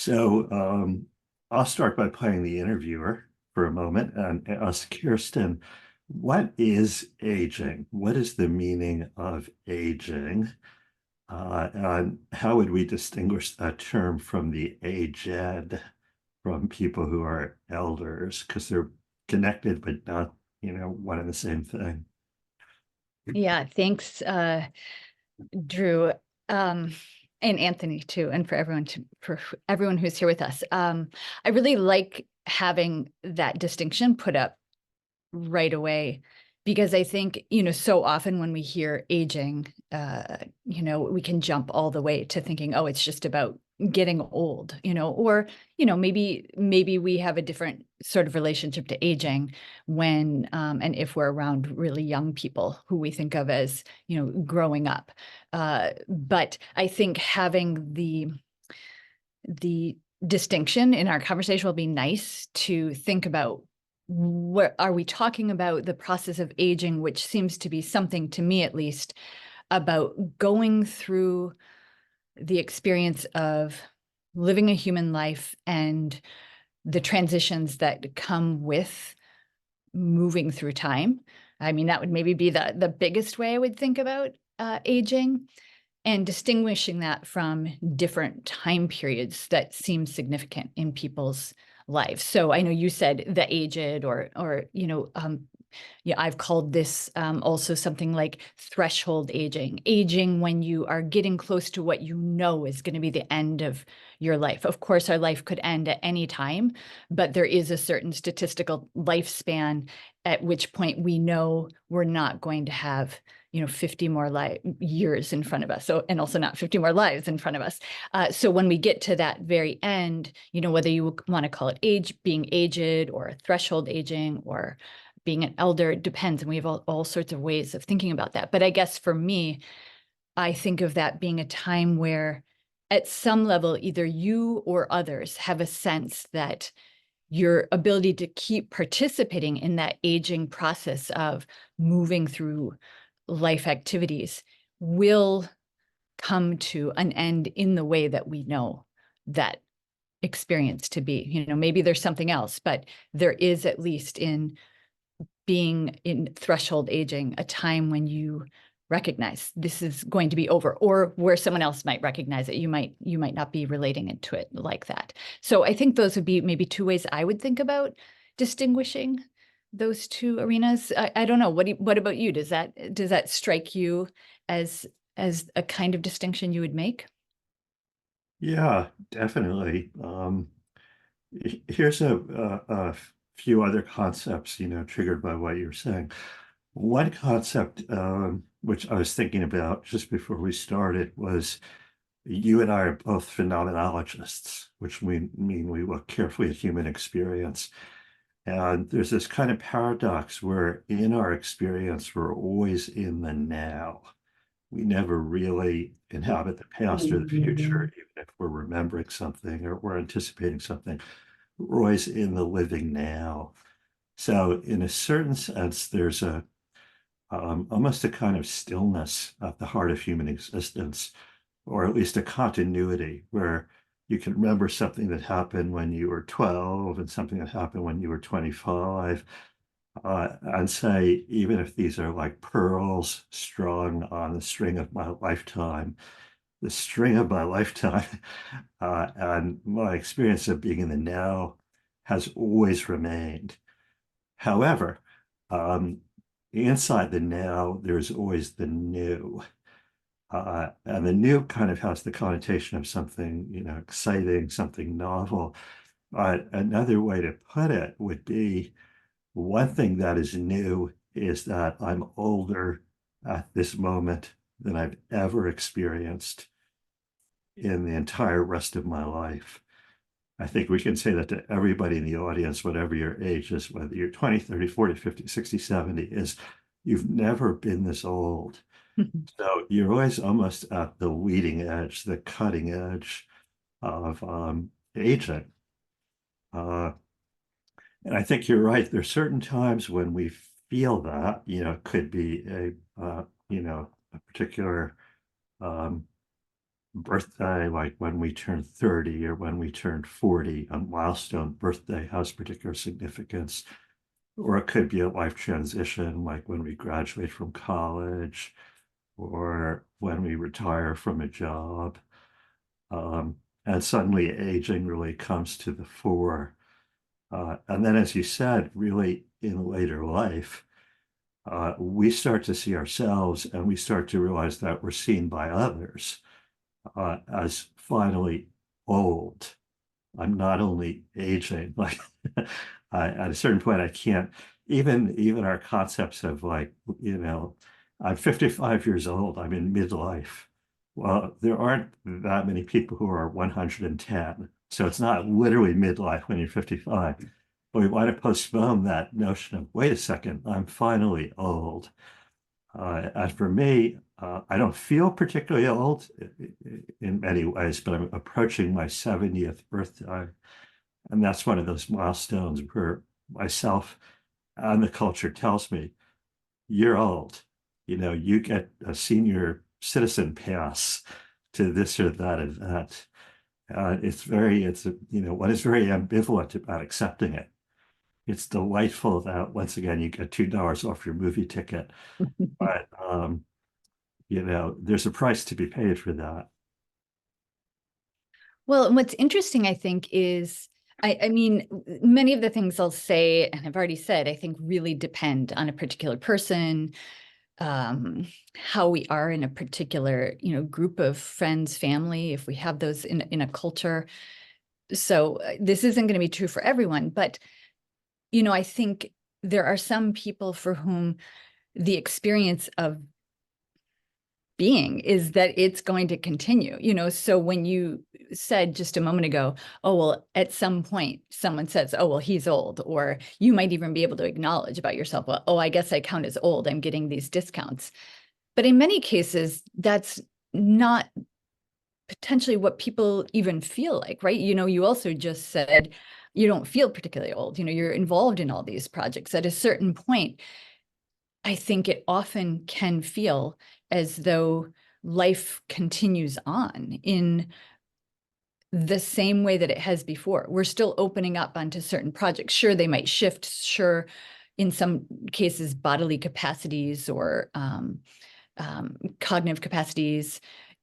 So I'll start by playing the interviewer for a moment and ask Kirsten, what is aging? What is the meaning of aging? And how would we distinguish that term from the aged, from people who are elders? Because they're connected, but not, one and the same thing. Yeah, thanks, Drew, and Anthony too, and for everyone who's here with us. I really like having that distinction put up right away because I think, so often when we hear aging, we can jump all the way to thinking, oh, it's just about getting old, or, maybe we have a different sort of relationship to aging when, and if we're around really young people who we think of as, growing up. But I think having the distinction in our conversation will be nice to think about. What are we talking about? The process of aging, which seems to be something, to me at least, about going through the experience of living a human life and the transitions that come with moving through time. I mean, that would maybe be the biggest way I would think about aging, and distinguishing that from different time periods that seem significant in people's lives. So I know you said the aged, or yeah, I've called this also something like threshold aging when you are getting close to what you know is going to be the end of your life. Of course, our life could end at any time, but there is a certain statistical lifespan at which point we know we're not going to have 50 more years in front of us. So, and also not 50 more lives in front of us. So when we get to that very end, whether you want to call it being aged or threshold aging or being an elder, it depends. And we have all sorts of ways of thinking about that. But I guess for me, I think of that being a time where at some level, either you or others have a sense that your ability to keep participating in that aging process of moving through life activities will come to an end in the way that we know that experience to be. Maybe there's something else, but there is, at least in being in threshold aging, a time when you recognize this is going to be over, or where someone else might recognize it. You might not be relating into it like that. So I think those would be maybe two ways I would think about distinguishing those two arenas. I don't know. What about you? Does that strike you as a kind of distinction you would make? Yeah, definitely. Here's a few other concepts, triggered by what you're saying. One concept, which I was thinking about just before we started, was you and I are both phenomenologists, which mean we look carefully at human experience. And there's this kind of paradox where in our experience, we're always in the now. We never really inhabit the past or the future, even if we're remembering something or we're anticipating something. We're always in the living now. So, in a certain sense, there's almost a kind of stillness at the heart of human existence, or at least a continuity where you can remember something that happened when you were 12 and something that happened when you were 25, and say, even if these are like pearls strung on the string of my lifetime, the string of my lifetime and my experience of being in the now has always remained. However, um, inside the now, there's always the new. And the new kind of has the connotation of something, exciting, something novel. Another way to put it would be one thing that is new is that I'm older at this moment than I've ever experienced in the entire rest of my life. I think we can say that to everybody in the audience, whatever your age is, whether you're 20, 30, 40, 50, 60, 70, is you've never been this old. So you're always almost at the leading edge, the cutting edge of aging. Uh, and I think you're right. There's certain times when we feel that, it could be a particular um, birthday, like when we turn 30 or when we turn 40, a milestone birthday has particular significance. Or it could be a life transition, like when we graduate from college or when we retire from a job. And suddenly aging really comes to the fore. And then, as you said, really in later life, we start to see ourselves and we start to realize that we're seen by others as finally old. I'm not only aging, like at a certain point, I can't even our concepts of like, I'm 55 years old, I'm in midlife. Well, there aren't that many people who are 110. So it's not literally midlife when you're 55. But we want to postpone that notion of, wait a second, I'm finally old. And for me, I don't feel particularly old in many ways, but I'm approaching my 70th birthday. And that's one of those milestones where myself and the culture tells me, you're old. You get a senior citizen pass to this or that event. One is very ambivalent about accepting it. It's delightful that once again, you get $2 off your movie ticket. But there's a price to be paid for that. Well, and what's interesting, I think, is I mean, many of the things I'll say, and I've already said, I think really depend on a particular person, how we are in a particular, group of friends, family, if we have those in a culture. So this isn't going to be true for everyone, but, I think there are some people for whom the experience of being is that it's going to continue, so when you said just a moment ago, oh, well, at some point someone says, oh, well, he's old, or you might even be able to acknowledge about yourself, well, oh, I guess I count as old, I'm getting these discounts. But in many cases, that's not potentially what people even feel like, right? You also just said you don't feel particularly old, you're involved in all these projects. At a certain point, I think it often can feel as though life continues on in the same way that it has before. We're still opening up onto certain projects. Sure, they might shift. Sure, in some cases, bodily capacities or cognitive capacities,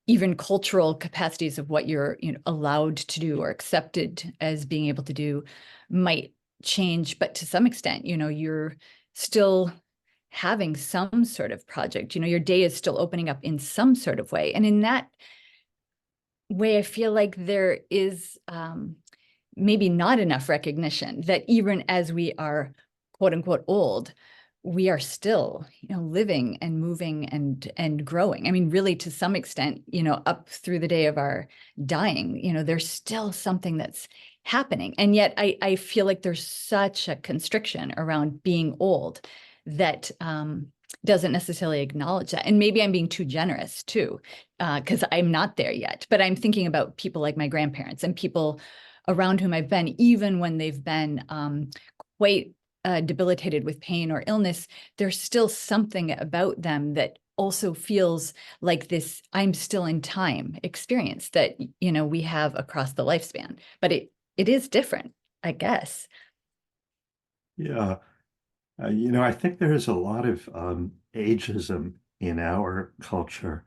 even cultural capacities of what you're allowed to do or accepted as being able to do might change. But to some extent, you're still having some sort of project, your day is still opening up in some sort of way. And in that way, I feel like there is maybe not enough recognition that even as we are quote unquote old, we are still, living and moving and growing. I mean, really, to some extent, up through the day of our dying, there's still something that's happening. And yet I feel like there's such a constriction around being old that doesn't necessarily acknowledge that. And maybe I'm being too generous too, because I'm not there yet. But I'm thinking about people like my grandparents and people around whom I've been, even when they've been quite debilitated with pain or illness, there's still something about them that also feels like this I'm still in time experience that, we have across the lifespan. But it is different, I guess. Yeah. I think there is a lot of ageism in our culture.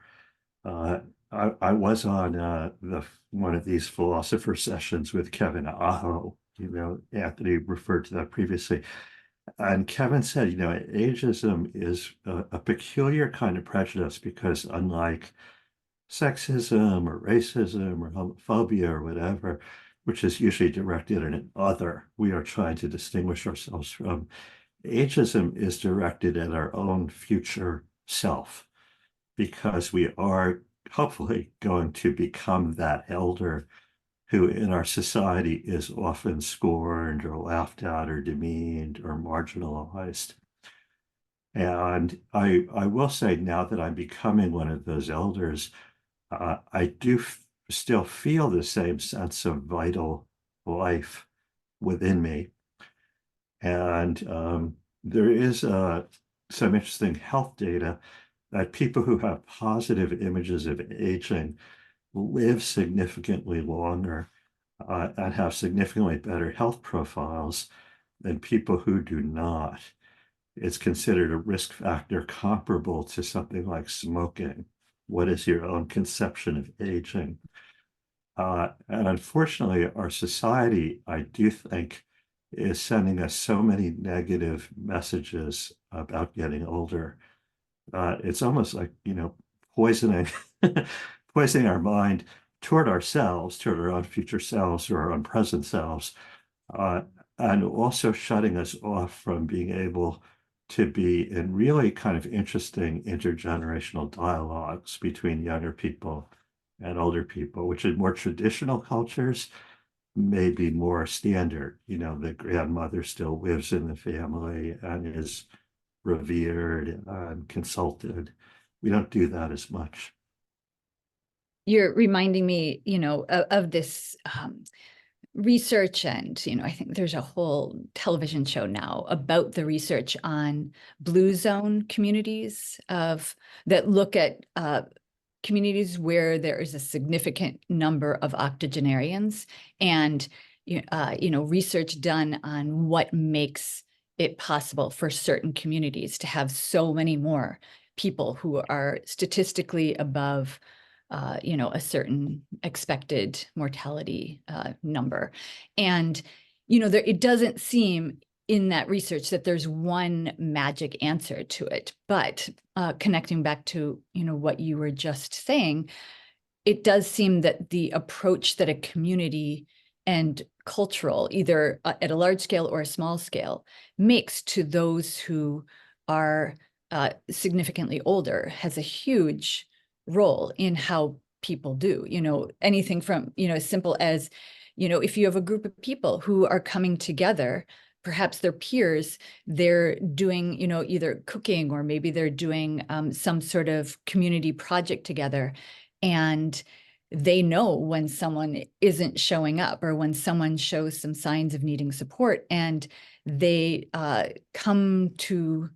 I was on one of these philosopher sessions with Kevin Aho. Anthony referred to that previously. And Kevin said, ageism is a peculiar kind of prejudice because unlike sexism or racism or homophobia or whatever, which is usually directed at an other, we are trying to distinguish ourselves from. Ageism is directed at our own future self because we are hopefully going to become that elder who in our society is often scorned or laughed at or demeaned or marginalized. And I will say now that I'm becoming one of those elders, I do still feel the same sense of vital life within me. And there is some interesting health data that people who have positive images of aging live significantly longer and have significantly better health profiles than people who do not. It's considered a risk factor comparable to something like smoking. What is your own conception of aging? And unfortunately, our society, I do think, is sending us so many negative messages about getting older. It's almost like, poisoning, poisoning our mind toward ourselves, toward our own future selves or our own present selves, uh, and also shutting us off from being able to be in really kind of interesting intergenerational dialogues between younger people and older people, which in more traditional cultures may be more standard. The grandmother still lives in the family and is revered and consulted. We don't do that as much. You're reminding me, of this research, and I think there's a whole television show now about the research on blue zone communities that look at communities where there is a significant number of octogenarians, and research done on what makes it possible for certain communities to have so many more people who are statistically above a certain expected mortality number. And, it doesn't seem in that research that there's one magic answer to it. But connecting back to, what you were just saying, it does seem that the approach that a community and cultural, either at a large scale or a small scale, makes to those who are significantly older has a huge role in how people do. Anything from as simple as if you have a group of people who are coming together, perhaps their peers, they're doing either cooking, or maybe they're doing some sort of community project together, and they know when someone isn't showing up or when someone shows some signs of needing support, and they come to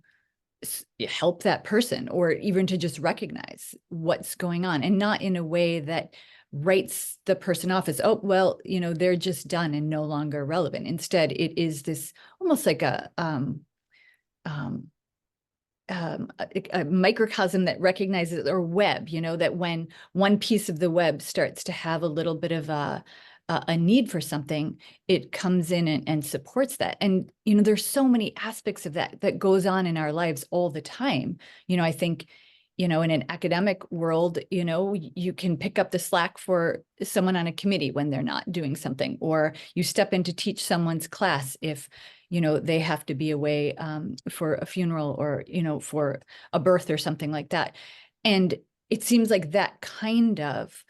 help that person, or even to just recognize what's going on, and not in a way that writes the person off as, oh, well, they're just done and no longer relevant. Instead, it is this almost like a microcosm that recognizes, or web, that when one piece of the web starts to have a little bit of a need for something, it comes in and supports that. And, there's so many aspects of that goes on in our lives all the time. I think, in an academic world, you can pick up the slack for someone on a committee when they're not doing something, or you step in to teach someone's class if, they have to be away for a funeral, or, for a birth or something like that. And it seems like that kind of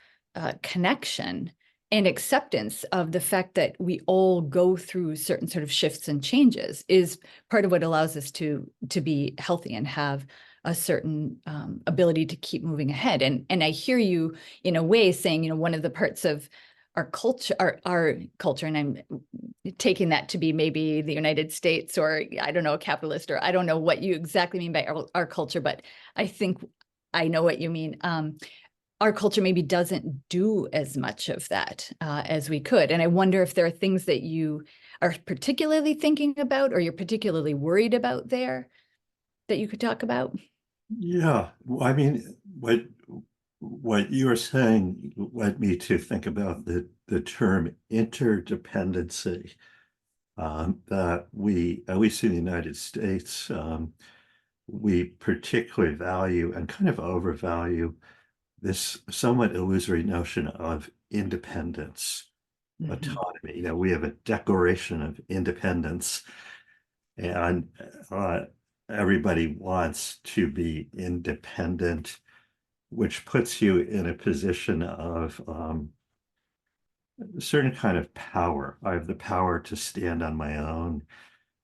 connection and acceptance of the fact that we all go through certain sort of shifts and changes is part of what allows us to be healthy and have a certain ability to keep moving ahead. And I hear you in a way saying, one of the parts of our culture, and I'm taking that to be maybe the United States, or I don't know, a capitalist, or I don't know what you exactly mean by our culture, but I think I know what you mean. Our culture maybe doesn't do as much of that as we could. And I wonder if there are things that you are particularly thinking about, or you're particularly worried about there, that you could talk about. Yeah, well, I mean, what you were saying led me to think about the term interdependency, that we, at least in the United States, we particularly value and kind of overvalue this somewhat illusory notion of independence, autonomy. We have a Declaration of Independence, and everybody wants to be independent, which puts you in a position of a certain kind of power. I have the power to stand on my own,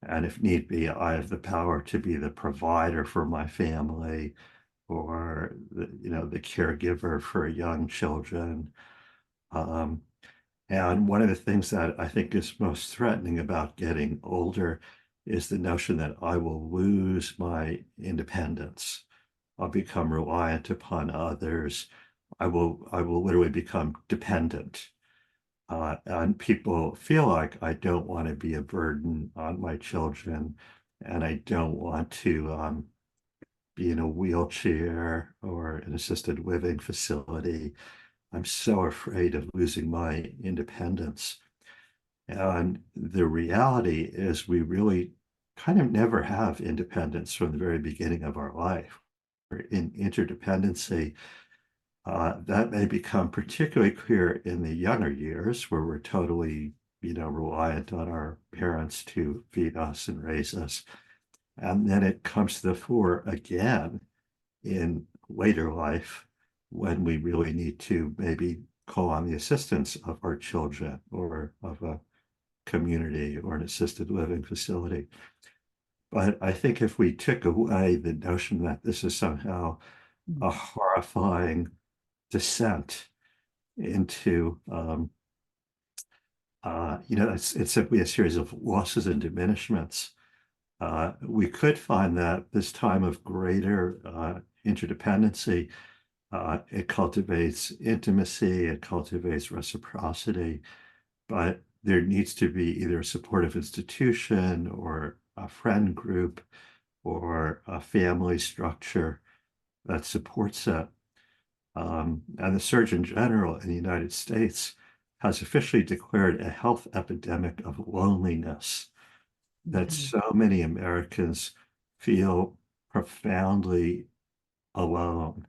and if need be, I have the power to be the provider for my family, or the caregiver for young children. Um, and one of the things that I think is most threatening about getting older is the notion that I will lose my independence. I'll become reliant upon others. I will literally become dependent. And people feel like I don't want to be a burden on my children, and I don't want to be in a wheelchair or an assisted living facility. I'm so afraid of losing my independence. And the reality is, we really kind of never have independence from the very beginning of our life. We're in interdependency. That may become particularly clear in the younger years, where we're totally, reliant on our parents to feed us and raise us. And then it comes to the fore again in later life, when we really need to maybe call on the assistance of our children or of a community or an assisted living facility. But I think if we took away the notion that this is somehow a horrifying descent into, it's simply a series of losses and diminishments, we could find that this time of greater interdependency, it cultivates intimacy, it cultivates reciprocity, but there needs to be either a supportive institution or a friend group or a family structure that supports it. And the Surgeon General in the United States has officially declared a health epidemic of loneliness, that so many Americans feel profoundly alone,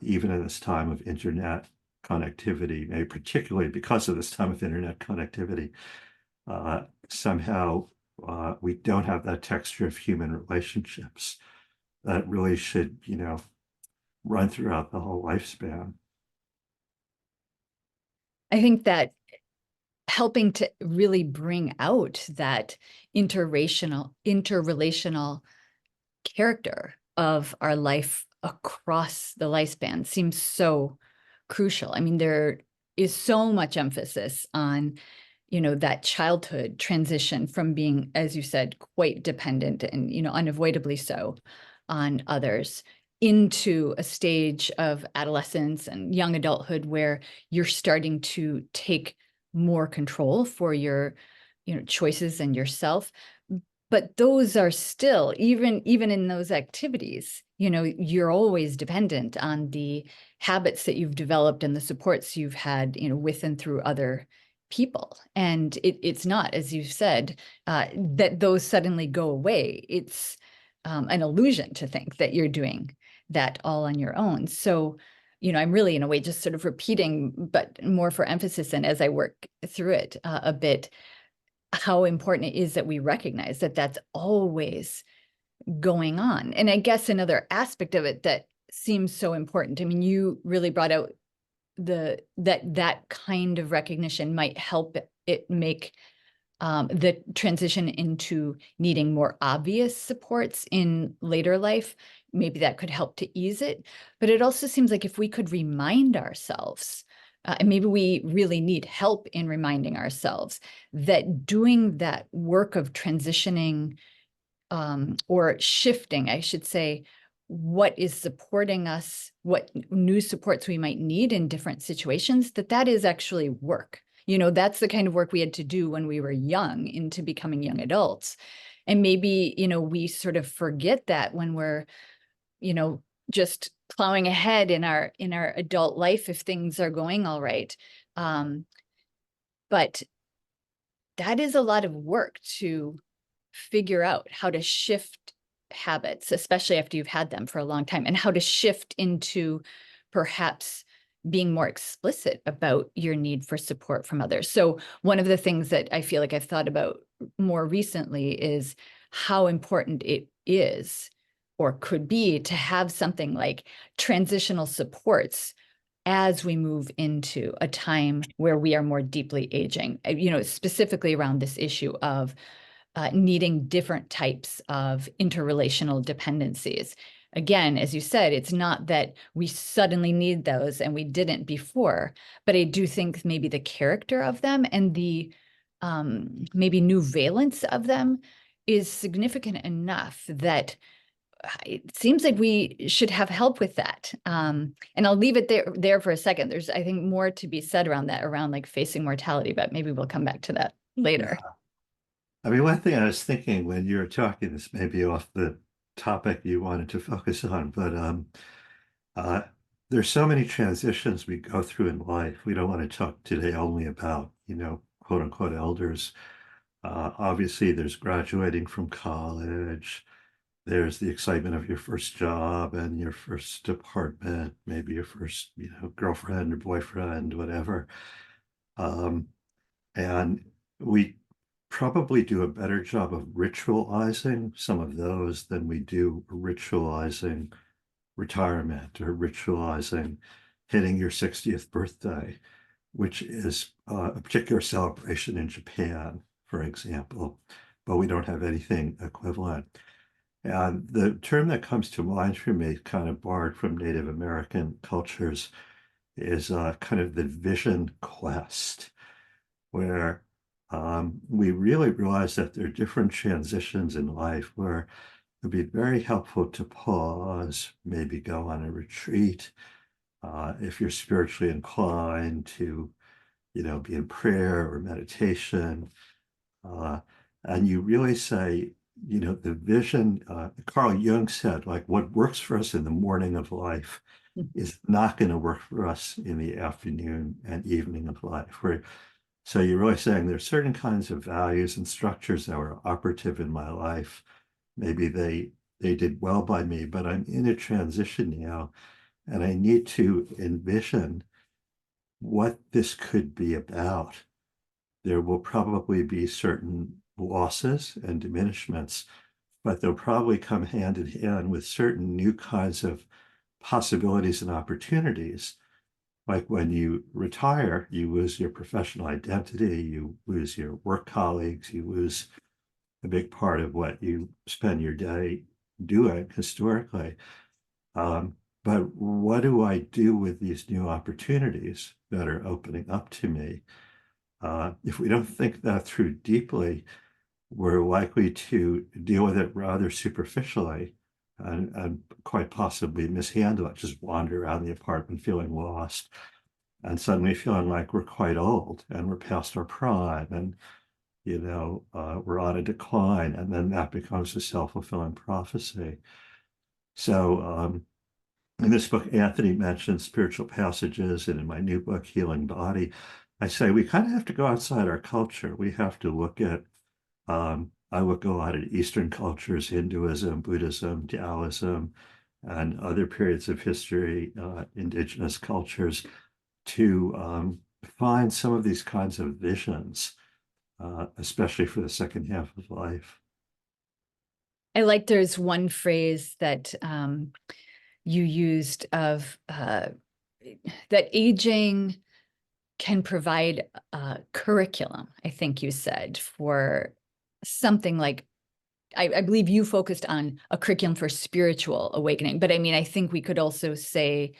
even in this time of internet connectivity, maybe particularly because of this time of internet connectivity. Somehow we don't have that texture of human relationships that really should, run throughout the whole lifespan. I think that helping to really bring out that interrelational character of our life across the lifespan seems so crucial. I mean, there is so much emphasis on, that childhood transition from being, as you said, quite dependent and, unavoidably so on others, into a stage of adolescence and young adulthood where you're starting to take more control for your, choices and yourself. But those are still, even in those activities, you're always dependent on the habits that you've developed and the supports you've had, with and through other people. And it's not, as you said, that those suddenly go away. It's an illusion to think that you're doing that all on your own. So, I'm really in a way just sort of repeating, but more for emphasis, and as I work through it a bit, how important it is that we recognize that that's always going on. And I guess another aspect of it that seems so important, I mean, you really brought out that kind of recognition might help it make the transition into needing more obvious supports in later life. Maybe that could help to ease it. But it also seems like if we could remind ourselves, and maybe we really need help in reminding ourselves, that doing that work of transitioning or shifting, I should say, what is supporting us, what new supports we might need in different situations, that is actually work. That's the kind of work we had to do when we were young into becoming young adults. And maybe, we sort of forget that when we're, just plowing ahead in our adult life if things are going all right. But that is a lot of work to figure out how to shift habits, especially after you've had them for a long time, and how to shift into perhaps being more explicit about your need for support from others. So one of the things that I feel like I've thought about more recently is how important it is or could be to have something like transitional supports as we move into a time where we are more deeply aging, specifically around this issue of needing different types of interrelational dependencies. Again, as you said, it's not that we suddenly need those and we didn't before, but I do think maybe the character of them and the maybe new valence of them is significant enough that it seems like we should have help with that. And I'll leave it there for a second. There's, I think, more to be said around that, around like facing mortality, but maybe we'll come back to that later. Yeah. I mean, one thing I was thinking when you were talking, this may be off the topic you wanted to focus on, but uh, there's so many transitions we go through in life. We don't want to talk today only about, quote unquote elders. Obviously, there's graduating from college. There's the excitement of your first job and your first apartment, maybe your first, girlfriend or boyfriend, whatever. Um, and we probably do a better job of ritualizing some of those than we do ritualizing retirement or ritualizing hitting your 60th birthday, which is a particular celebration in Japan, for example, but we don't have anything equivalent. And the term that comes to mind for me, kind of borrowed from Native American cultures, is kind of the vision quest, where we really realize that there are different transitions in life where it'd be very helpful to pause, maybe go on a retreat, if you're spiritually inclined to, be in prayer or meditation. Uh, and you really say, the vision, Carl Jung said, like what works for us in the morning of life is not going to work for us in the afternoon and evening of life. So you're really saying there's certain kinds of values and structures that were operative in my life. Maybe they did well by me, but I'm in a transition now, and I need to envision what this could be about. There will probably be certain losses and diminishments, but they'll probably come hand in hand with certain new kinds of possibilities and opportunities. Like when you retire, you lose your professional identity, you lose your work colleagues, you lose a big part of what you spend your day doing historically. But what do I do with these new opportunities that are opening up to me? If we don't think that through deeply, we're likely to deal with it rather superficially and quite possibly mishandle it, just wander around the apartment feeling lost and suddenly feeling like we're quite old and we're past our prime and, we're on a decline. And then that becomes a self-fulfilling prophecy. So in this book, Anthony mentions spiritual passages, and in my new book, Healing Body, I say we kind of have to go outside our culture. We have to look at, I look a lot at Eastern cultures, Hinduism, Buddhism, Taoism, and other periods of history, indigenous cultures, to find some of these kinds of visions, especially for the second half of life. I like there's one phrase that you used of that aging can provide a curriculum, I think you said, for something like, I believe you focused on a curriculum for spiritual awakening, but I mean, I think we could also say,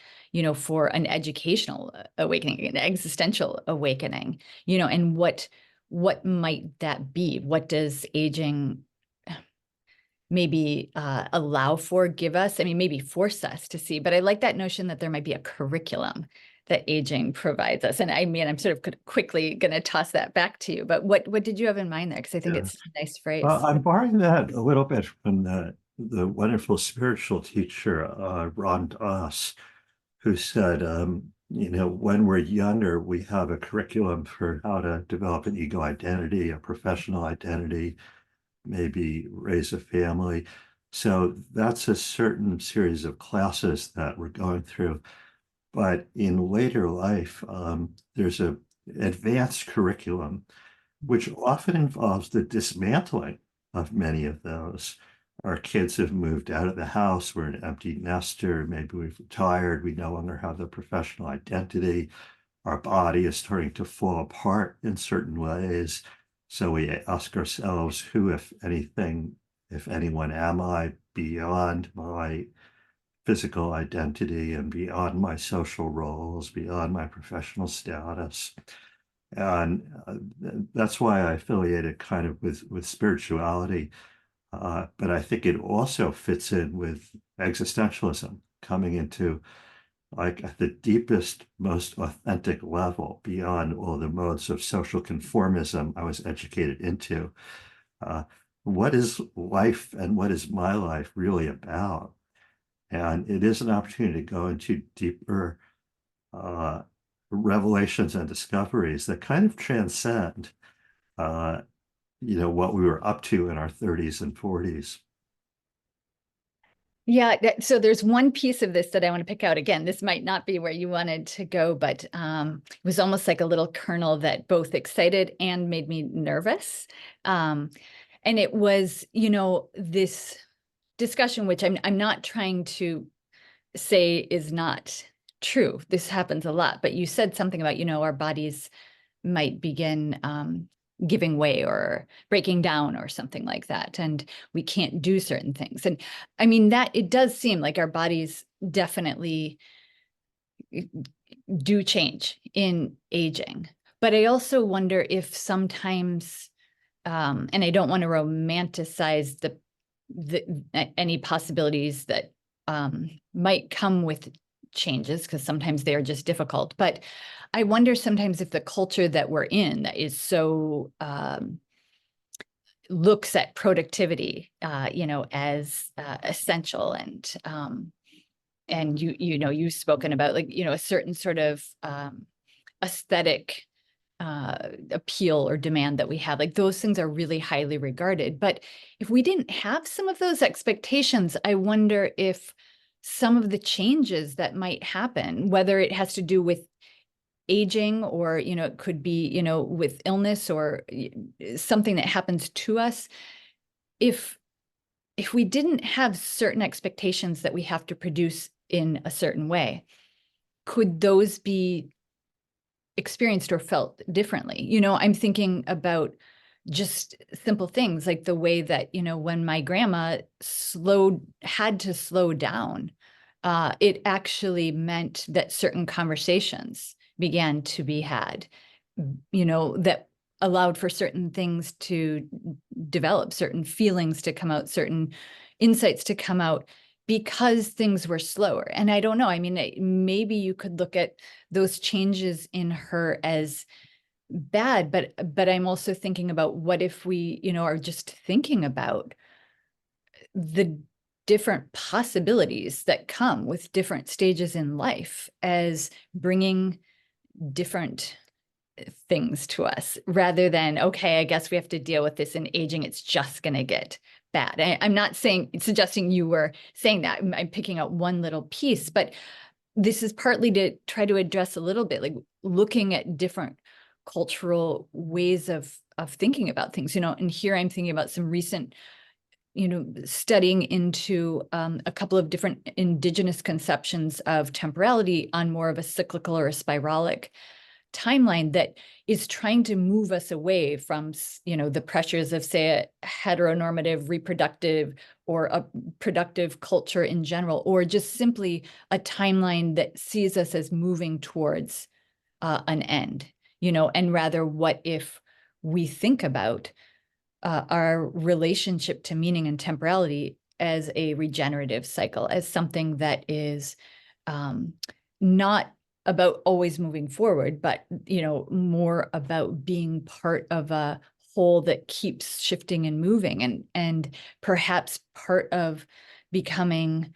for an educational awakening, an existential awakening, and what might that be? What does aging maybe allow for, give us, I mean, maybe force us to see, but I like that notion that there might be a curriculum that aging provides us. And I mean, I'm sort of quickly going to toss that back to you, but what did you have in mind there? Because I think Yeah. it's a nice phrase. Well, I'm borrowing that a little bit from the wonderful spiritual teacher, Ron Dass, who said, when we're younger, we have a curriculum for how to develop an ego identity, a professional identity, maybe raise a family. So that's a certain series of classes that we're going through. But in later life, there's a advanced curriculum, which often involves the dismantling of many of those. Our kids have moved out of the house, we're an empty nester, maybe we've retired, we no longer have the professional identity, our body is starting to fall apart in certain ways. So we ask ourselves, who, if anything, if anyone, am I beyond my physical identity and beyond my social roles, beyond my professional status? And that's why I affiliated kind of with spirituality. But I think it also fits in with existentialism coming into like at the deepest, most authentic level beyond all the modes of social conformism I was educated into. Uh, what is life and what is my life really about? And it is an opportunity to go into deeper uh, revelations and discoveries that kind of transcend, uh, what we were up to in our 30s and 40s. Yeah, so there's one piece of this that I want to pick out. Again, this might not be where you wanted to go, but it was almost like a little kernel that both excited and made me nervous. And it was, this discussion, which I'm not trying to say is not true. This happens a lot, but you said something about, our bodies might begin giving way or breaking down or something like that, and we can't do certain things. And I mean, that it does seem like our bodies definitely do change in aging. But I also wonder if sometimes, and I don't want to romanticize any possibilities that might come with changes, because sometimes they are just difficult. But I wonder sometimes if the culture that we're in that is so looks at productivity, as essential, and you've spoken about, like, a certain sort of aesthetic appeal or demand that we have, like those things are really highly regarded. But if we didn't have some of those expectations, I wonder if some of the changes that might happen, whether it has to do with aging or, it could be, with illness or something that happens to us, if we didn't have certain expectations that we have to produce in a certain way, could those be experienced or felt differently? I'm thinking about just simple things like the way that, when my grandma had to slow down, it actually meant that certain conversations began to be had, that allowed for certain things to develop, certain feelings to come out, certain insights to come out, because things were slower. And I don't know, I mean, maybe you could look at those changes in her as bad, but I'm also thinking about, what if we, are just thinking about the different possibilities that come with different stages in life as bringing different things to us, rather than, okay, I guess we have to deal with this in aging, it's just going to get bad. I'm not suggesting you were saying that. I'm picking out one little piece, but this is partly to try to address a little bit, like looking at different cultural ways of thinking about things, and here I'm thinking about some recent, studying into a couple of different indigenous conceptions of temporality on more of a cyclical or a spiralic timeline that is trying to move us away from, the pressures of, say, a heteronormative reproductive or a productive culture in general, or just simply a timeline that sees us as moving towards an end, and rather, what if we think about our relationship to meaning and temporality as a regenerative cycle, as something that is not about always moving forward, but, more about being part of a whole that keeps shifting and moving, and perhaps part of becoming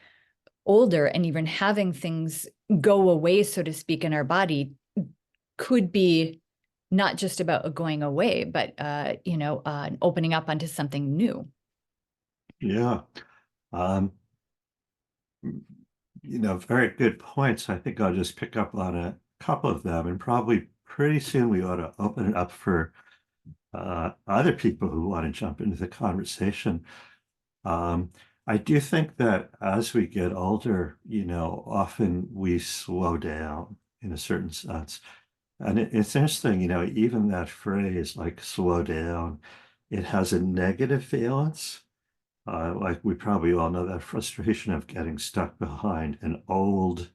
older and even having things go away, so to speak, in our body could be not just about going away, but, opening up onto something new. Yeah. Um, very good points. I think I'll just pick up on a couple of them, and probably pretty soon we ought to open it up for other people who want to jump into the conversation. Um, I do think that as we get older, often we slow down in a certain sense. And it's interesting, even that phrase, like slow down, it has a negative valence. Like we probably all know that frustration of getting stuck behind an old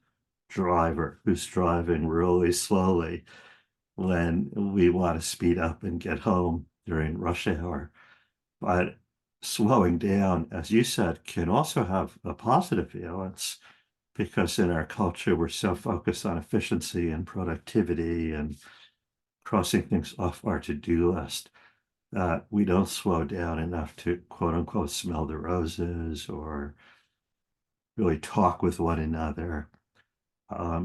driver who's driving really slowly when we want to speed up and get home during rush hour. But slowing down, as you said, can also have a positive valence, because in our culture, we're so focused on efficiency and productivity and crossing things off our to-do list that we don't slow down enough to quote unquote smell the roses or really talk with one another.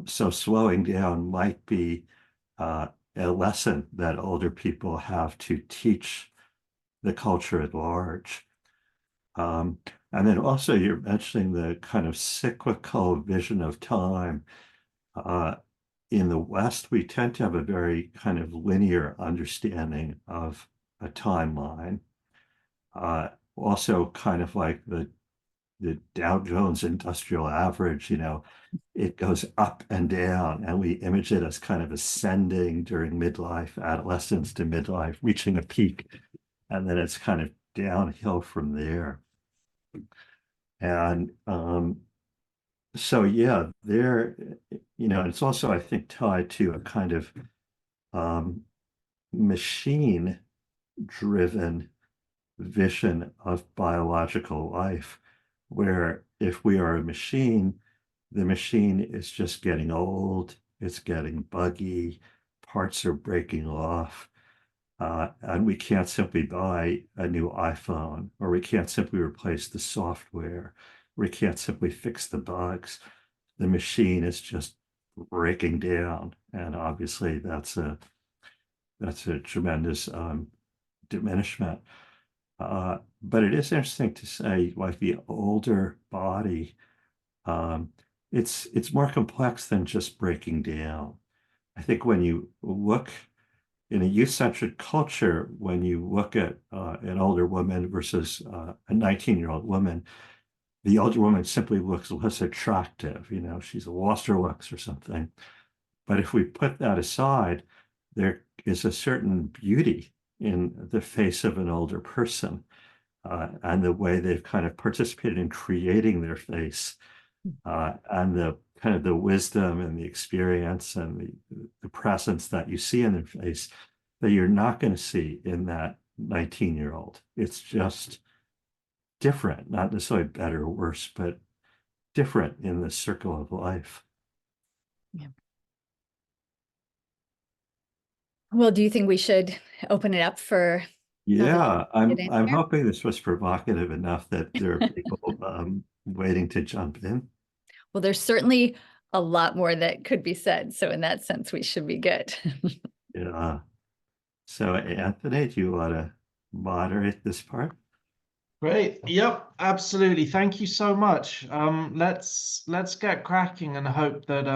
So slowing down might be a lesson that older people have to teach the culture at large. And then also you're mentioning the kind of cyclical vision of time. Uh, in the West, we tend to have a very kind of linear understanding of a timeline. Also kind of like the Dow Jones Industrial Average, it goes up and down, and we image it as kind of ascending during midlife, adolescence to midlife, reaching a peak, and then it's kind of downhill from there. And so, yeah, it's also, I think, tied to a kind of machine driven vision of biological life, where if we are a machine, the machine is just getting old, it's getting buggy, parts are breaking off, and we can't simply buy a new iPhone, or we can't simply replace the software, we can't simply fix the bugs. The machine is just breaking down, and obviously that's a tremendous diminishment. But it is interesting to say, like the older body, um, it's more complex than just breaking down. I think when you look in a youth-centered culture, when you look at an older woman versus a 19-year-old woman, the older woman simply looks less attractive. She's lost her looks or something. But if we put that aside, there is a certain beauty in the face of an older person, and the way they've kind of participated in creating their face, and the kind of the wisdom and the experience and the presence that you see in their face that you're not going to see in that 19-year-old. It's just different, not necessarily better or worse, but different in the circle of life. Yeah. Well, do you think we should open it up for others Yeah, to get in I'm here? hoping this was provocative enough that there are people waiting to jump in. Well, there's certainly a lot more that could be said. So in that sense, we should be good. Yeah. So Anthony, do you want to moderate this part? Great. Yep, absolutely. Thank you so much. Let's get cracking and hope that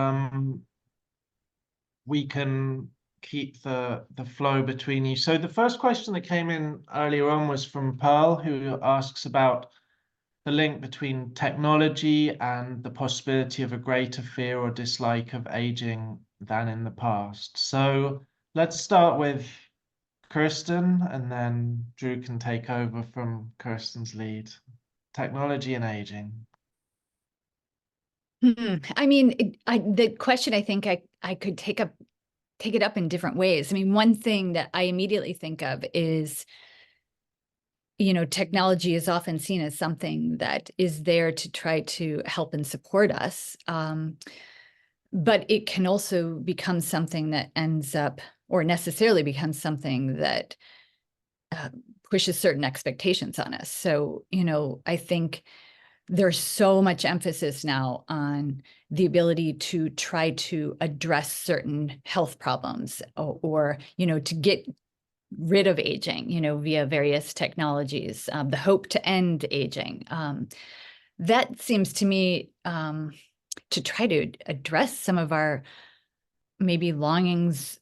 we can keep the flow between you. So the first question that came in earlier on was from Pearl, who asks about the link between technology and the possibility of a greater fear or dislike of aging than in the past. So let's start with Kirsten, and then Drew can take over from Kirsten's lead. Technology and aging. I mean, the question, I think I could take it up in different ways. I mean, one thing that I immediately think of is, technology is often seen as something that is there to try to help and support us. But it can also become something that ends up, or necessarily becomes something that pushes certain expectations on us. So, I think there's so much emphasis now on the ability to try to address certain health problems, or to get rid of aging, via various technologies, the hope to end aging. That seems to me to try to address some of our maybe longings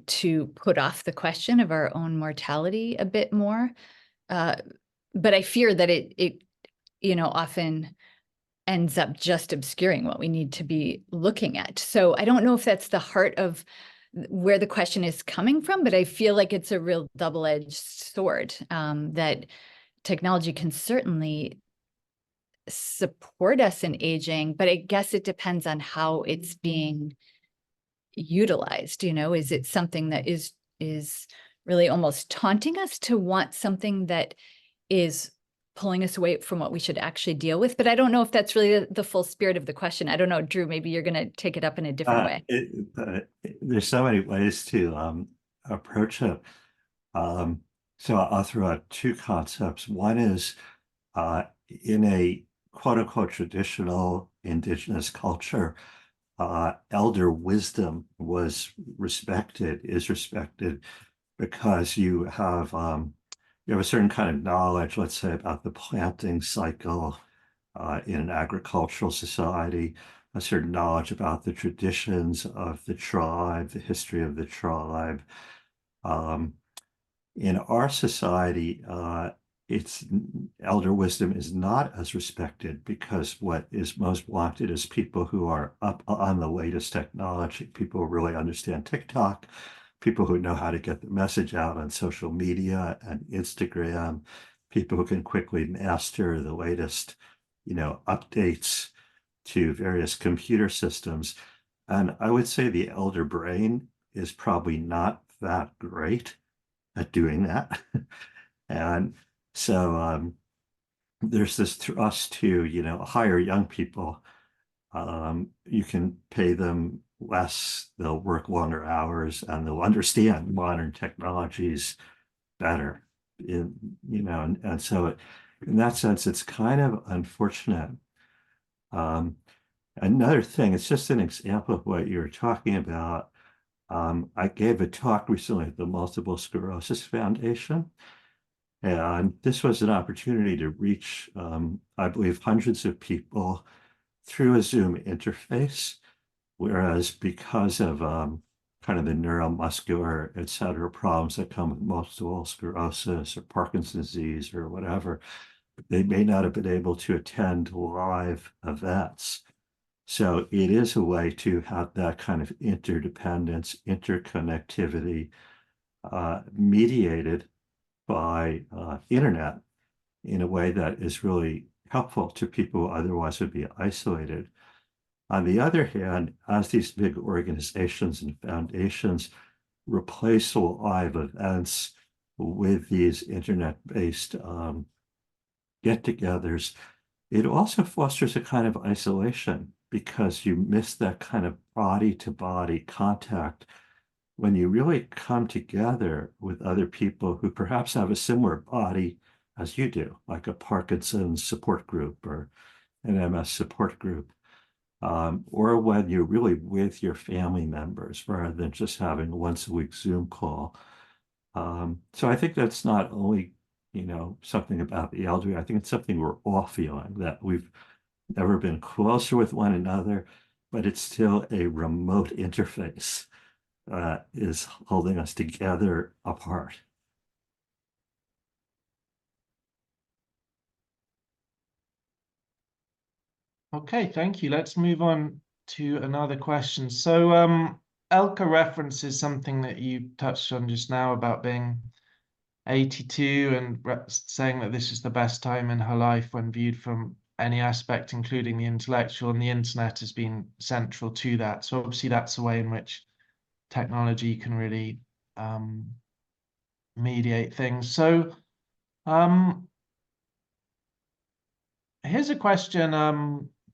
to put off the question of our own mortality a bit more. But I fear that it often ends up just obscuring what we need to be looking at. So I don't know if that's the heart of where the question is coming from, but I feel like it's a real double-edged sword, that technology can certainly support us in aging, but I guess it depends on how it's being utilized. Is it something that is really almost taunting us to want something that is pulling us away from what we should actually deal with. But I don't know if that's really the full spirit of the question. I don't know, Drew, maybe you're going to take it up in a different way. There's so many ways to approach it. So I'll throw out two concepts. One is in a quote unquote traditional indigenous culture, elder wisdom is respected because you have a certain kind of knowledge, let's say, about the planting cycle in an agricultural society, a certain knowledge about the traditions of the tribe, the history of the tribe. In our society, it's elder wisdom is not as respected because what is most wanted is people who are up on the latest technology, people who really understand TikTok, people who know how to get the message out on social media and Instagram, people who can quickly master the latest, updates to various computer systems. And I would say the elder brain is probably not that great at doing that. And so there's this thrust to, hire young people. You can pay them less, they'll work longer hours, and they'll understand modern technologies better. And so in that sense, it's kind of unfortunate. Another thing, it's just an example of what you were talking about. I gave a talk recently at the Multiple Sclerosis Foundation, and this was an opportunity to reach, I believe, hundreds of people through a Zoom interface, whereas because of kind of the neuromuscular, et cetera, problems that come with multiple sclerosis or Parkinson's disease or whatever, they may not have been able to attend live events. So it is a way to have that kind of interdependence, interconnectivity, mediated by internet in a way that is really helpful to people who otherwise would be isolated. On the other hand, as these big organizations and foundations replace live events with these internet-based get-togethers, it also fosters a kind of isolation because you miss that kind of body-to-body contact when you really come together with other people who perhaps have a similar body as you do, like a Parkinson's support group or an MS support group, or when you're really with your family members rather than just having a once-a-week Zoom call. So I think that's not only, something about the elderly. I think it's something we're all feeling, that we've never been closer with one another, but it's still a remote interface is holding us together apart. Okay, thank you. Let's move on to another question. So Elka references something that you touched on just now about being 82 and saying that this is the best time in her life when viewed from any aspect, including the intellectual, and the internet has been central to that. So obviously that's a way in which technology can really mediate things. So here's a question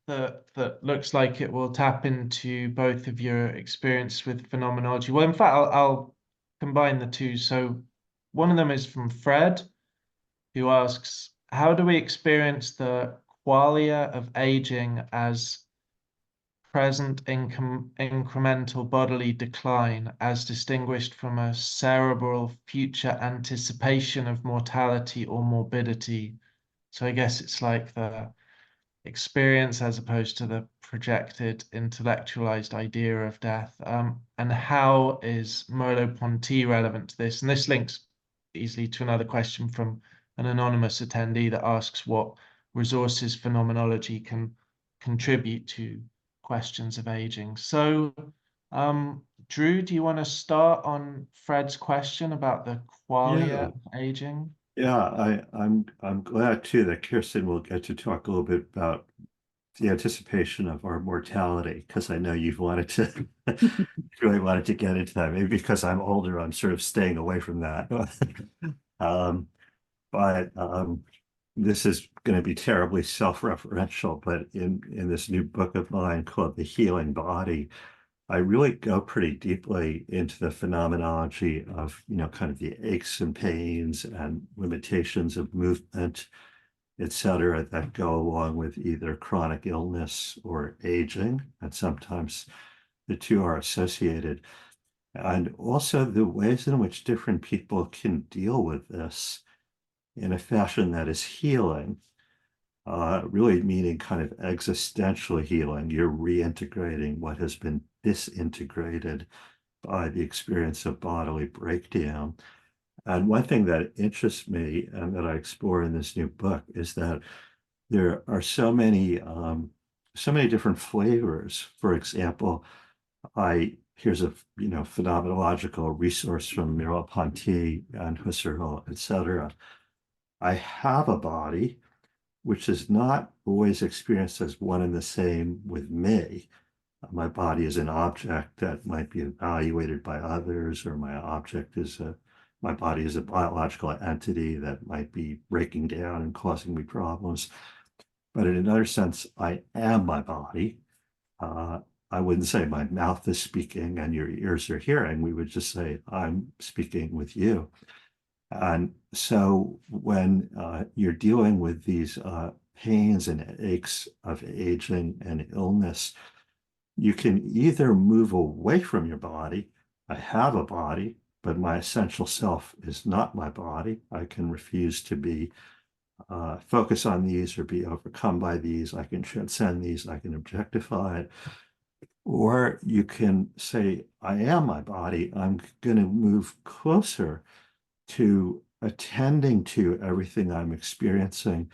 that looks like it will tap into both of your experience with phenomenology. Well, in fact, I'll combine the two. So one of them is from Fred, who asks, how do we experience the qualia of aging as present incremental bodily decline as distinguished from a cerebral future anticipation of mortality or morbidity? So I guess it's like the experience as opposed to the projected intellectualized idea of death. And how is Merleau-Ponty relevant to this? And this links easily to another question from an anonymous attendee that asks what resources phenomenology can contribute to questions of aging. So, Drew, do you want to start on Fred's question about the qualia of aging? Yeah, I'm glad too that Kirsten will get to talk a little bit about the anticipation of our mortality, because I know you've wanted to really wanted to get into that. Maybe because I'm older, I'm sort of staying away from that. But this is going to be terribly self-referential, but in this new book of mine called The Healing Body, I really go pretty deeply into the phenomenology of, kind of the aches and pains and limitations of movement, et cetera, that go along with either chronic illness or aging. And sometimes the two are associated. And also the ways in which different people can deal with this in a fashion that is healing, really meaning kind of existential healing. You're reintegrating what has been disintegrated by the experience of bodily breakdown. And one thing that interests me and that I explore in this new book is that there are so many different flavors. For example, here's a phenomenological resource from Merleau-Ponty and Husserl, et cetera. I have a body, which is not always experienced as one and the same with me. My body is an object that might be evaluated by others, or my body is a biological entity that might be breaking down and causing me problems. But in another sense, I am my body. I wouldn't say my mouth is speaking and your ears are hearing. We would just say, I'm speaking with you. And so when you're dealing with these pains and aches of aging and illness, you can either move away from your body. I have a body, but my essential self is not my body. I can refuse to be focus on these or be overcome by these. I can transcend these. I can objectify it. Or you can say, I am my body. I'm going to move closer to attending to everything I'm experiencing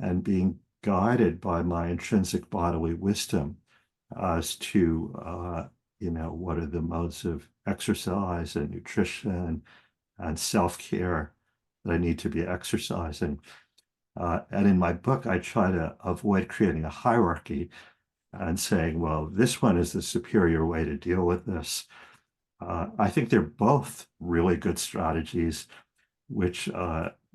and being guided by my intrinsic bodily wisdom as to, what are the modes of exercise and nutrition and self-care that I need to be exercising. And in my book, I try to avoid creating a hierarchy and saying, well, this one is the superior way to deal with this. I think they're both really good strategies, which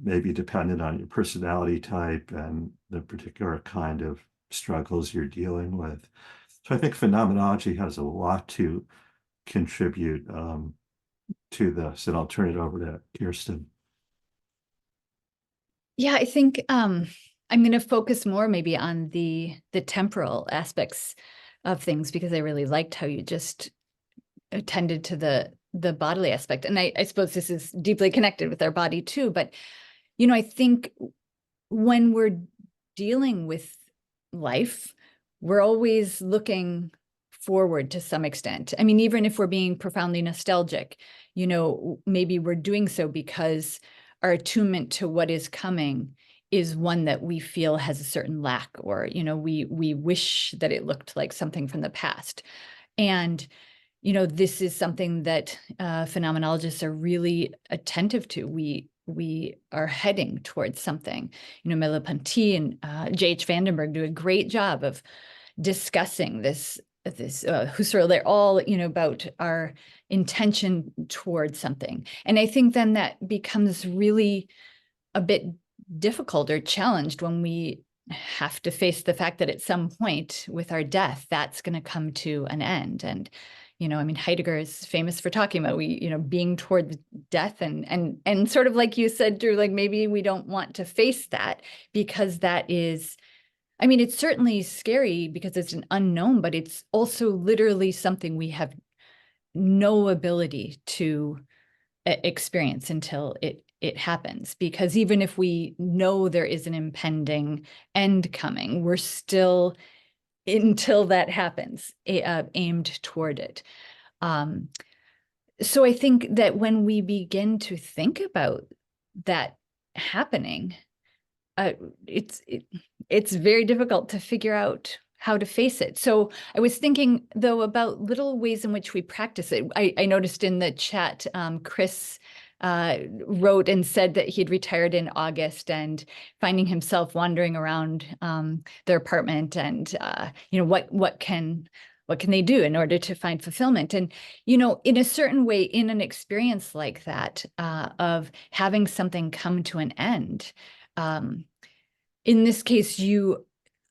may be dependent on your personality type and the particular kind of struggles you're dealing with. So I think phenomenology has a lot to contribute to this, and I'll turn it over to Kirsten. Yeah, I think I'm going to focus more maybe on the temporal aspects of things, because I really liked how you just attended to the bodily aspect. And I suppose this is deeply connected with our body too. But, I think when we're dealing with life, we're always looking forward to some extent. I mean, even if we're being profoundly nostalgic, maybe we're doing so because our attunement to what is coming is one that we feel has a certain lack, or, we wish that it looked like something from the past. And, this is something that phenomenologists are really attentive to. We are heading towards something. Merleau-Ponty and J.H. Vandenberg do a great job of discussing this Husserl. They're all, about our intention towards something. And I think then that becomes really a bit difficult or challenged when we have to face the fact that at some point with our death, that's going to come to an end. And, Heidegger is famous for talking about being toward death, and sort of like you said, Drew, like maybe we don't want to face that, because that is, it's certainly scary because it's an unknown, but it's also literally something we have no ability to experience until it happens. Because even if we know there is an impending end coming, we're still, until that happens, aimed toward it. So I think that when we begin to think about that happening, it's very difficult to figure out how to face it. So I was thinking, though, about little ways in which we practice it. I noticed in the chat, Chris wrote and said that he'd retired in August and finding himself wandering around their apartment, and what can they do in order to find fulfillment? And in a certain way, in an experience like that, of having something come to an end, in this case, you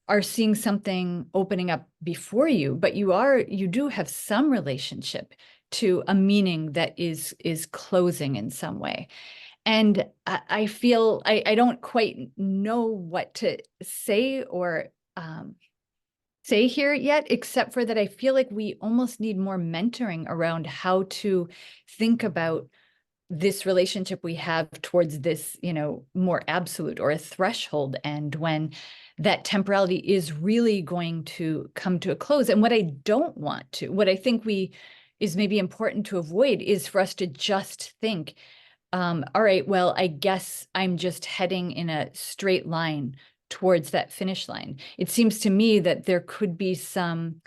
are seeing something opening up before you, but you do have some relationship to a meaning that is closing in some way. And I feel I don't quite know what to say or say here yet, except for that I feel like we almost need more mentoring around how to think about this relationship we have towards this, more absolute or a threshold end, when that temporality is really going to come to a close. And what I don't want to, what I think is maybe important to avoid, is for us to just think, all right, well, I guess I'm just heading in a straight line towards that finish line. It seems to me that there could be some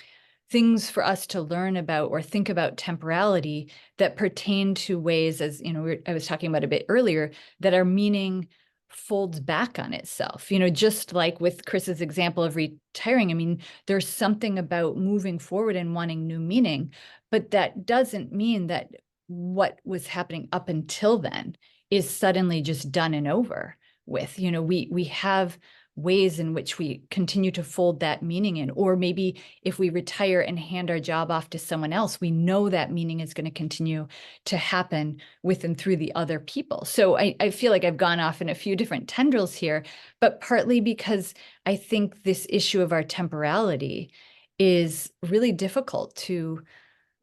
things for us to learn about or think about temporality that pertain to ways, as I was talking about a bit earlier, that our meaning folds back on itself. Just like with Chris's example of retiring, I mean, there's something about moving forward and wanting new meaning, but that doesn't mean that what was happening up until then is suddenly just done and over with. We have ways in which we continue to fold that meaning in, or maybe if we retire and hand our job off to someone else, we know that meaning is going to continue to happen with and through the other people. So I feel like I've gone off in a few different tendrils here, but partly because I think this issue of our temporality is really difficult to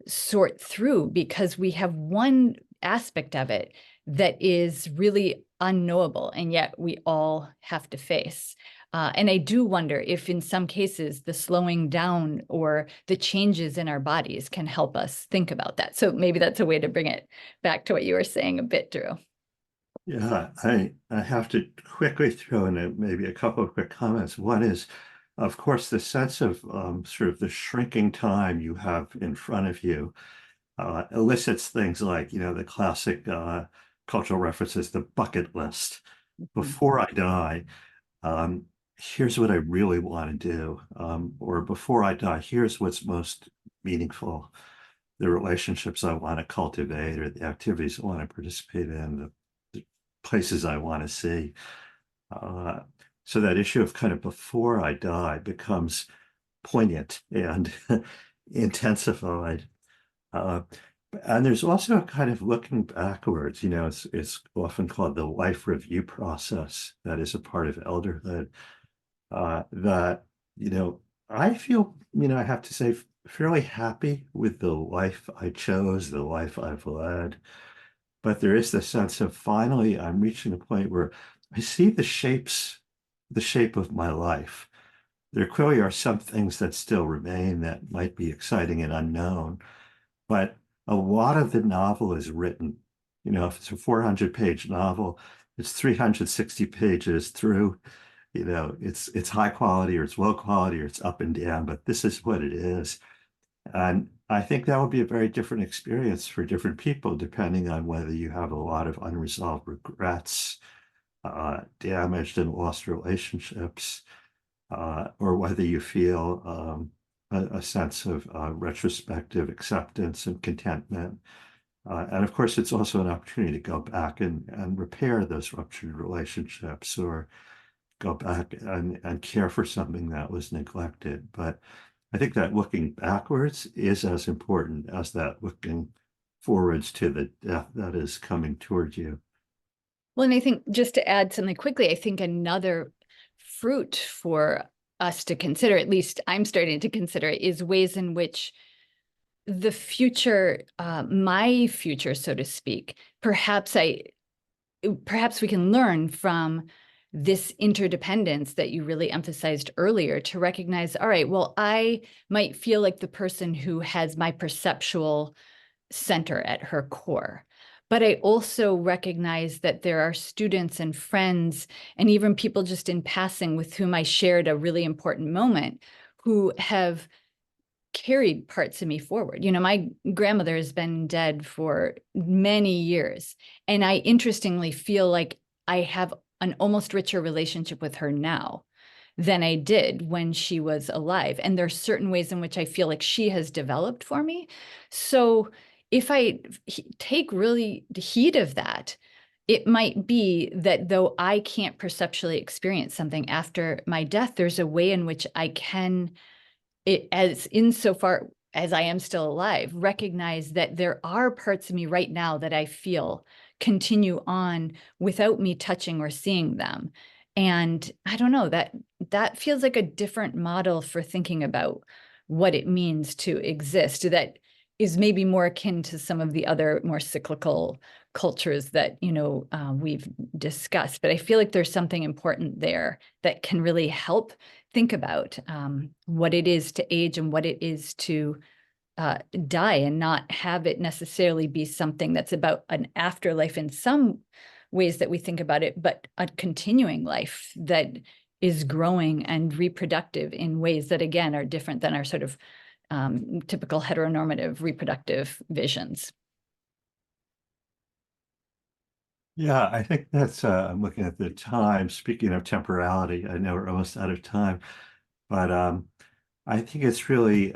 sort through, because we have one aspect of it that is really unknowable, and yet we all have to face. And I do wonder if in some cases the slowing down or the changes in our bodies can help us think about that. So maybe that's a way to bring it back to what you were saying a bit, Drew. Yeah, I have to quickly throw in maybe a couple of quick comments. One is, of course, the sense of sort of the shrinking time you have in front of you elicits things like, the classic cultural references, the bucket list. Before I die, here's what I really want to do. Or before I die, here's what's most meaningful, the relationships I want to cultivate, or the activities I want to participate in, the places I want to see. So that issue of kind of before I die becomes poignant and intensified. And there's also a kind of looking backwards, it's often called the life review process that is a part of elderhood, that, I feel, I have to say, fairly happy with the life I chose, the life I've led. But there is the sense of finally I'm reaching a point where I see the shape of my life. There clearly are some things that still remain that might be exciting and unknown, but a lot of the novel is written. If it's a 400-page novel, it's 360 pages through. It's high quality or it's low quality or it's up and down, but this is what it is. And I think that would be a very different experience for different people, depending on whether you have a lot of unresolved regrets, damaged and lost relationships, or whether you feel a sense of retrospective acceptance and contentment. And of course, it's also an opportunity to go back and repair those ruptured relationships, or go back and care for something that was neglected. But I think that looking backwards is as important as that looking forwards to the death that is coming toward you. Well, and I think, just to add something quickly, I think another fruit for us to consider, at least I'm starting to consider, is ways in which the future, my future, so to speak, perhaps we can learn from this interdependence that you really emphasized earlier, to recognize, all right, well, I might feel like the person who has my perceptual center at her core. But I also recognize that there are students and friends, and even people just in passing with whom I shared a really important moment, who have carried parts of me forward. My grandmother has been dead for many years, and I interestingly feel like I have an almost richer relationship with her now than I did when she was alive. And there are certain ways in which I feel like she has developed for me. So if I take really heed of that, it might be that though I can't perceptually experience something after my death, there's a way in which I can, as insofar as I am still alive, recognize that there are parts of me right now that I feel continue on without me touching or seeing them. And I don't know, that feels like a different model for thinking about what it means to exist, that is maybe more akin to some of the other more cyclical cultures that, we've discussed. But I feel like there's something important there that can really help think about what it is to age and what it is to die, and not have it necessarily be something that's about an afterlife in some ways that we think about it, but a continuing life that is growing and reproductive in ways that, again, are different than our sort of typical heteronormative reproductive visions. Yeah, I think that's, I'm looking at the time. Speaking of temporality, I know we're almost out of time, but I think it's really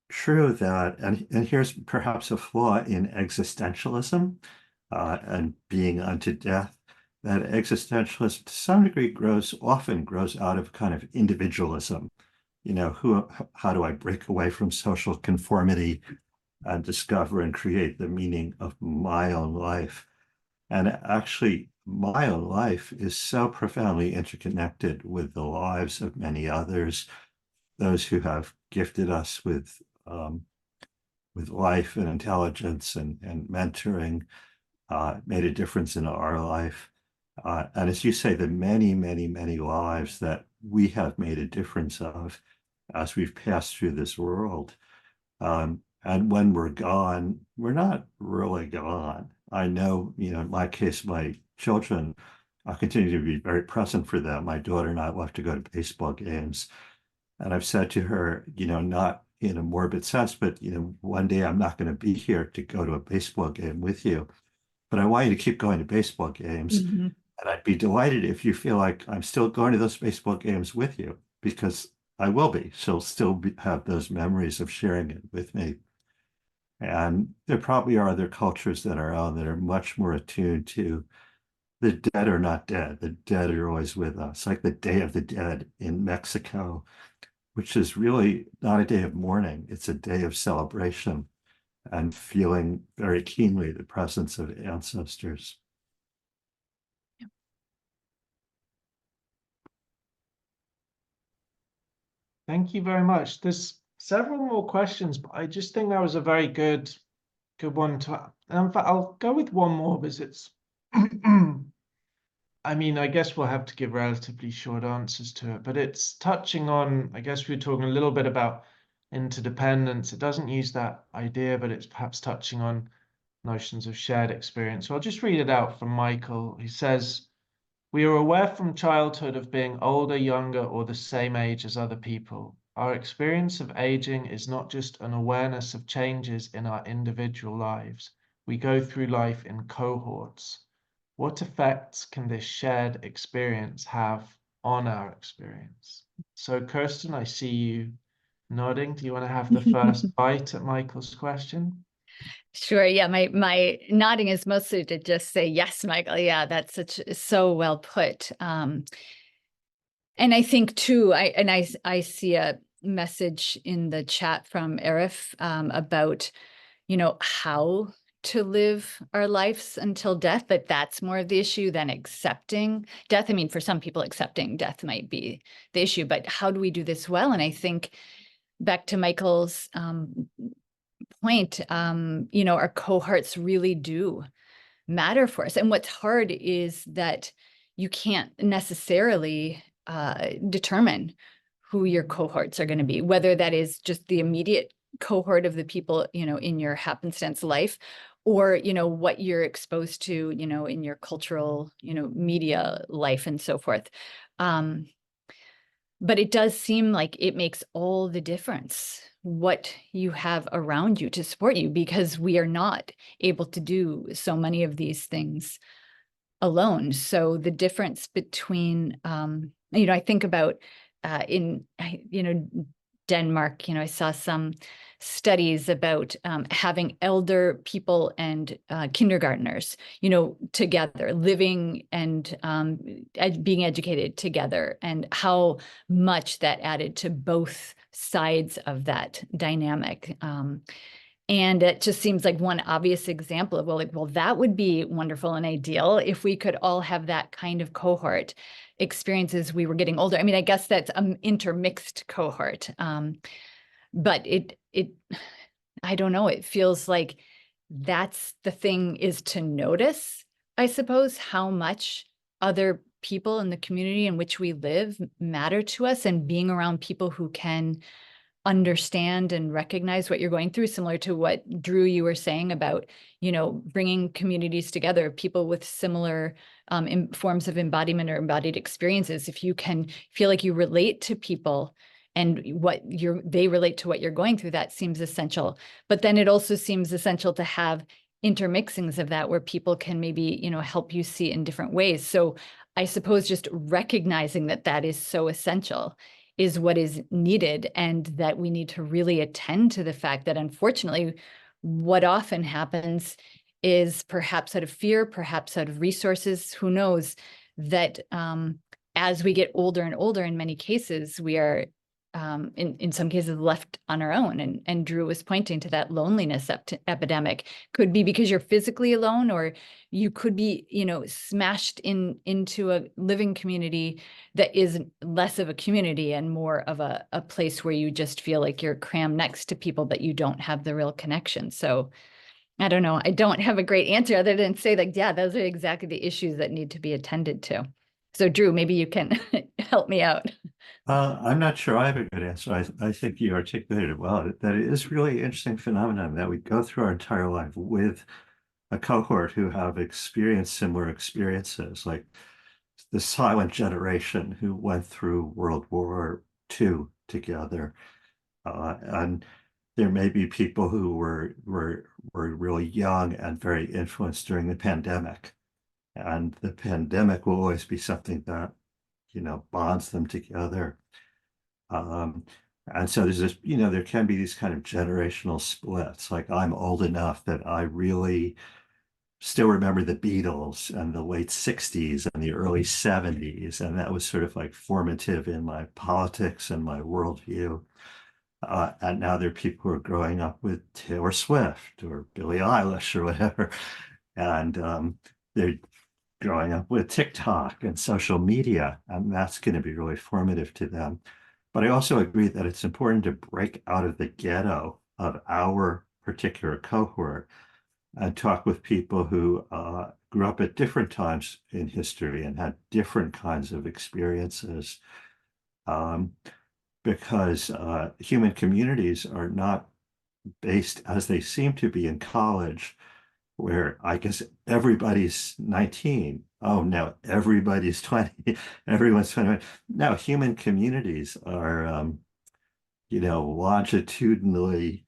true that, and here's perhaps a flaw in existentialism and being unto death, that existentialism to some degree often grows out of kind of individualism. How do I break away from social conformity and discover and create the meaning of my own life? And actually, my own life is so profoundly interconnected with the lives of many others, those who have gifted us with life and intelligence and mentoring, made a difference in our life. And as you say, the many, many, many lives that we have made a difference of as we've passed through this world. And when we're gone, we're not really gone. I know, in my case, my children, I continue to be very present for them. My daughter and I love to go to baseball games. And I've said to her, not in a morbid sense, but, one day I'm not going to be here to go to a baseball game with you, but I want you to keep going to baseball games. Mm-hmm. And I'd be delighted if you feel like I'm still going to those baseball games with you, because I will be. She'll still have those memories of sharing it with me. And there probably are other cultures than our own that are much more attuned to the dead are not dead. The dead are always with us, like the Day of the Dead in Mexico, which is really not a day of mourning. It's a day of celebration and feeling very keenly the presence of ancestors. Thank you very much. There's several more questions, but I just think that was a very good one to. In fact, I'll go with one more because it's. I mean, I guess we'll have to give relatively short answers to it, but it's touching on. I guess we were talking a little bit about interdependence. It doesn't use that idea, but it's perhaps touching on notions of shared experience. So I'll just read it out from Michael. He says, "We are aware from childhood of being older, younger, or the same age as other people. Our experience of aging is not just an awareness of changes in our individual lives. We go through life in cohorts. What effects can this shared experience have on our experience?" So, Kirsten, I see you nodding. Do you want to have the first bite at Michael's question? Sure. Yeah. My nodding is mostly to just say, yes, Michael. Yeah, that's so well put. And I think too, I see a message in the chat from Arif about, how to live our lives until death, but that's more of the issue than accepting death. I mean, for some people, accepting death might be the issue, but how do we do this well? And I think back to Michael's point, our cohorts really do matter for us. And what's hard is that you can't necessarily determine who your cohorts are going to be, whether that is just the immediate cohort of the people, in your happenstance life, or, what you're exposed to, in your cultural, media life and so forth. But it does seem like it makes all the difference what you have around you to support you, because we are not able to do so many of these things alone. So the difference between, I think about Denmark, I saw some studies about having elder people and kindergartners, together, living and being educated together, and how much that added to both sides of that dynamic. And it just seems like one obvious example of, well, that would be wonderful and ideal if we could all have that kind of cohort experiences we were getting older. I mean, I guess that's an intermixed cohort. But I don't know, it feels like that's the thing, is to notice, I suppose, how much other people in the community in which we live matter to us, and being around people who can understand and recognize what you're going through, similar to what Drew, you were saying about, bringing communities together, people with similar forms of embodiment or embodied experiences. If you can feel like you relate to people and they relate to what you're going through, that seems essential. But then it also seems essential to have intermixings of that, where people can maybe, help you see it in different ways. So I suppose just recognizing that that is so essential is what is needed, and that we need to really attend to the fact that, unfortunately, what often happens is, perhaps out of fear, perhaps out of resources, who knows, that as we get older and older, in many cases, we are in some cases left on our own. And Drew was pointing to that loneliness epidemic. Could be because you're physically alone, or you could be, smashed into a living community that is less of a community and more of a place where you just feel like you're crammed next to people, but you don't have the real connection. So I don't know. I don't have a great answer other than say, like, yeah, those are exactly the issues that need to be attended to. So Drew, maybe you can help me out. I'm not sure I have a good answer. I think you articulated it well, that it is really interesting phenomenon that we go through our entire life with a cohort who have experienced similar experiences, like the silent generation who went through World War II together. And there may be people who were really young and very influenced during the pandemic. And the pandemic will always be something that, bonds them together. And so there's this, there can be these kind of generational splits. Like, I'm old enough that I really still remember the Beatles and the late 60s and the early 70s. And that was sort of like formative in my politics and my worldview. And now there are people who are growing up with Taylor Swift or Billie Eilish or whatever. And they're growing up with TikTok and social media, and that's going to be really formative to them. But I also agree that it's important to break out of the ghetto of our particular cohort and talk with people who grew up at different times in history and had different kinds of experiences. Because human communities are not based as they seem to be in college, where I guess everybody's 19. Oh, now everybody's 20. Everyone's 21. Now human communities are, longitudinally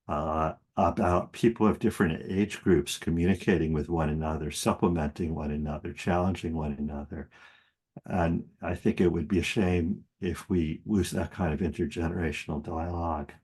about people of different age groups communicating with one another, supplementing one another, challenging one another. And I think it would be a shame if we lose that kind of intergenerational dialogue.